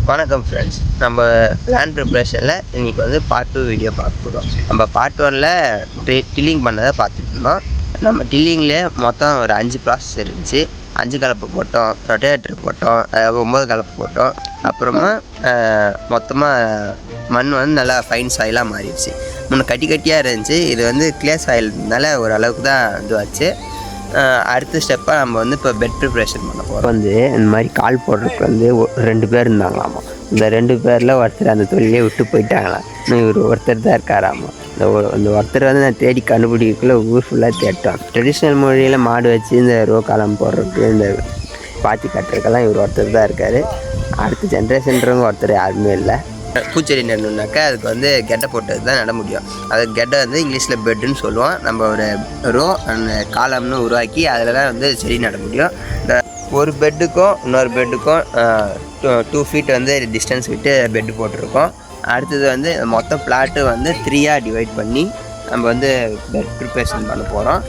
வணக்கம் ஃப்ரெண்ட்ஸ், நம்ம லேண்ட் ப்ரிப்ரேஷனில் இன்றைக்கி வந்து பார்ட் 2 வீடியோ பார்க்க போகிறோம். நம்ம பார்ட் 1ல் டில்லிங் பண்ணதை பார்த்துட்டு இருந்தோம். நம்ம டில்லிங்லேயே மொத்தம் ஒரு 5 ப்ராசஸ் இருந்துச்சு. 5 கலப்பு போட்டோம், ரொட்டேட்டர் போட்டோம், 9 கலப்பு போட்டோம். அப்புறமா மொத்தமாக மண் வந்து நல்லா ஃபைன் சாயிலாக மாறிடுச்சு. முன்ன கட்டி கட்டியாக இருந்துச்சு. இது வந்து கிளே சாயில்னால ஓரளவுக்கு தான் இதுவாச்சு. அடுத்த ஸ்டெப்பாக நம்ம வந்து இப்போ பெட் ப்ரிப்ரேஷன் பண்ண போகிறோம். வந்து இந்த மாதிரி கால் போடுறதுக்கு வந்து 2 பேர் இருந்தாங்களாமா. இந்த 2 பேரில் ஒருத்தர் அந்த தொழிலே விட்டு போயிட்டாங்களாம். இன்னும் இவர் ஒருத்தர் தான் இருக்காராமா. இந்த ஒருத்தர் வந்து நான் தேடி கண்டுபிடிக்கக்குள்ள ஊர் ஃபுல்லாக தேட்டோம். ட்ரெடிஷ்னல் மொழியில் மாடு வச்சு இந்த ரோ காலம் போடுறதுக்கு, இந்த பாத்தி கட்டுறதுக்கெல்லாம் இவர் ஒருத்தர் தான் இருக்கார். அடுத்த ஜென்ரேஷன்றவங்க ஒருத்தர் யாருமே இல்லை. பூச்செடி நடணுன்னாக்கா அதுக்கு வந்து கெட்டை போட்டது தான் நட முடியும். அது கெட்டை வந்து இங்கிலீஷில் பெட்டுன்னு சொல்லுவோம். நம்ம ஒரு ரோ அந்த காலம்னு உருவாக்கி அதில் தான் வந்து செடி நட முடியும். இந்த ஒரு பெட்டுக்கும் இன்னொரு பெட்டுக்கும் 2 ஃபீட் வந்து டிஸ்டன்ஸ் விட்டு பெட்டு போட்டிருக்கோம். அடுத்தது வந்து மொத்த பிளாட்டு வந்து 3ஆக டிவைட் பண்ணி நம்ம வந்து பெட் ப்ரிப்ரேஷன் பண்ண போகிறோம்.